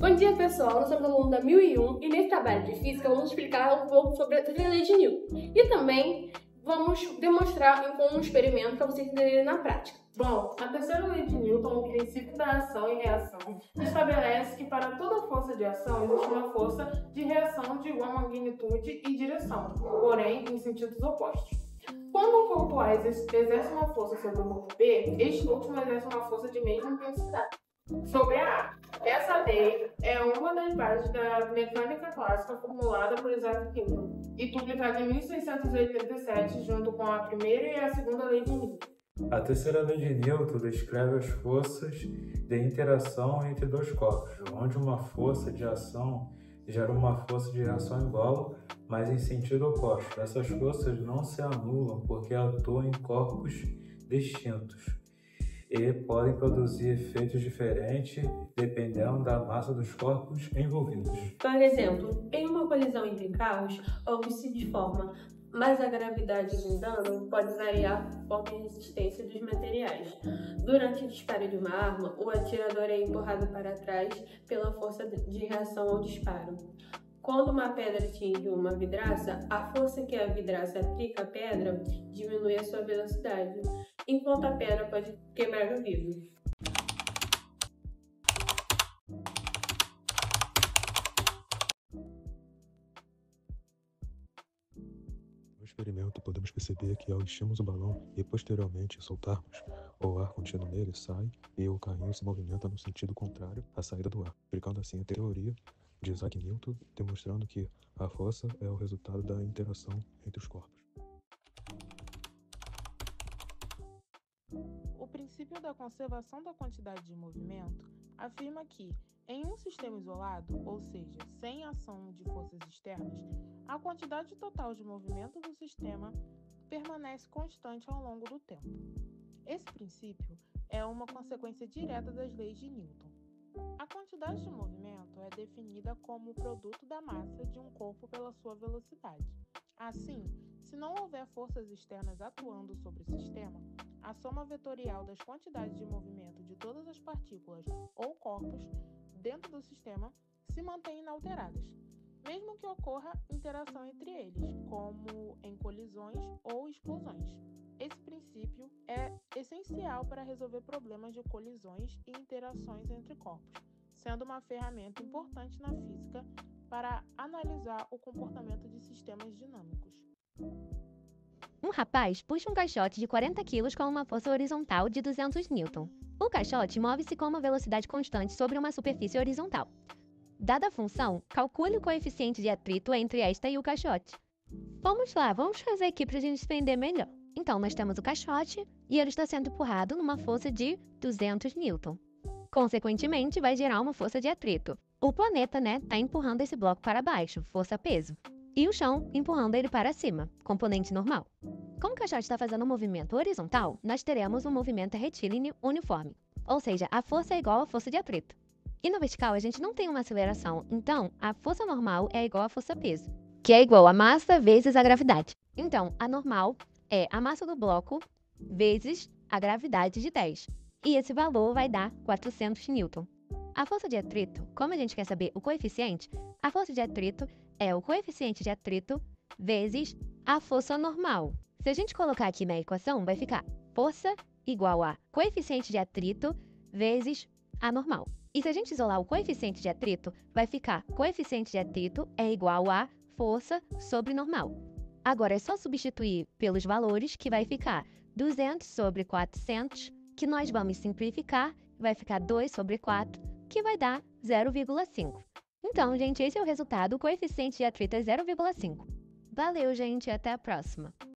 Bom dia, pessoal! Nós somos alunos da 1001 e nesse trabalho de física vamos explicar um pouco sobre a terceira lei de Newton. E também vamos demonstrar com um experimento para vocês entenderem na prática. Bom, a terceira lei de Newton, o princípio da ação e reação, estabelece que para toda força de ação existe uma força de reação de igual magnitude e direção, porém em sentidos opostos. Quando um corpo A exerce uma força sobre o corpo B, este último exerce uma força de mesma intensidade sobre a A. Essa lei é uma das bases da mecânica clássica formulada por Isaac Newton e publicada em 1687 junto com a primeira e a segunda lei de Newton. A terceira lei de Newton descreve as forças de interação entre dois corpos, onde uma força de ação gera uma força de reação igual, mas em sentido oposto. Essas forças não se anulam porque atuam em corpos distintos e podem produzir efeitos diferentes dependendo da massa dos corpos envolvidos. Por exemplo, em uma colisão entre carros, algo se deforma, mas a gravidade do dano pode variar conforme a resistência dos materiais. Durante o disparo de uma arma, o atirador é empurrado para trás pela força de reação ao disparo. Quando uma pedra atinge uma vidraça, a força que a vidraça aplica à pedra diminui a sua velocidade, enquanto a pedra pode quebrar o vidro. No experimento, podemos perceber que ao enchermos o balão e posteriormente soltarmos, o ar contido nele sai e o carrinho se movimenta no sentido contrário à saída do ar, aplicando assim a teoria de Isaac Newton, demonstrando que a força é o resultado da interação entre os corpos. O princípio da conservação da quantidade de movimento afirma que, em um sistema isolado, ou seja, sem ação de forças externas, a quantidade total de movimento do sistema permanece constante ao longo do tempo. Esse princípio é uma consequência direta das leis de Newton. A quantidade de movimento é definida como o produto da massa de um corpo pela sua velocidade. Assim, se não houver forças externas atuando sobre o sistema, a soma vetorial das quantidades de movimento de todas as partículas ou corpos dentro do sistema se mantém inalteradas, mesmo que ocorra interação entre eles, como em colisões ou explosões. Esse princípio é essencial para resolver problemas de colisões e interações entre corpos, sendo uma ferramenta importante na física para analisar o comportamento de sistemas dinâmicos. Um rapaz puxa um caixote de 40 kg com uma força horizontal de 200 N. O caixote move-se com uma velocidade constante sobre uma superfície horizontal. Dada a função, calcule o coeficiente de atrito entre esta e o caixote. Vamos lá, vamos fazer aqui para a gente entender melhor. Então, nós temos o caixote e ele está sendo empurrado numa força de 200 N. Consequentemente, vai gerar uma força de atrito. O planeta, está empurrando esse bloco para baixo, força-peso. E o chão empurrando ele para cima, componente normal. Como o caixote está fazendo um movimento horizontal, nós teremos um movimento retilíneo uniforme. Ou seja, a força é igual à força de atrito. E no vertical, a gente não tem uma aceleração, então a força normal é igual à força-peso, que é igual a massa vezes a gravidade. Então, a normal é a massa do bloco vezes a gravidade de 10. E esse valor vai dar 400 N. A força de atrito, como a gente quer saber o coeficiente, a força de atrito é o coeficiente de atrito vezes a força normal. Se a gente colocar aqui na equação, vai ficar força igual a coeficiente de atrito vezes a normal. E se a gente isolar o coeficiente de atrito, vai ficar coeficiente de atrito é igual a força sobre normal. Agora é só substituir pelos valores que vai ficar 200 sobre 400, que nós vamos simplificar, vai ficar 2 sobre 4, que vai dar 0,5. Então, gente, esse é o resultado, o coeficiente de atrito é 0,5. Valeu, gente, até a próxima!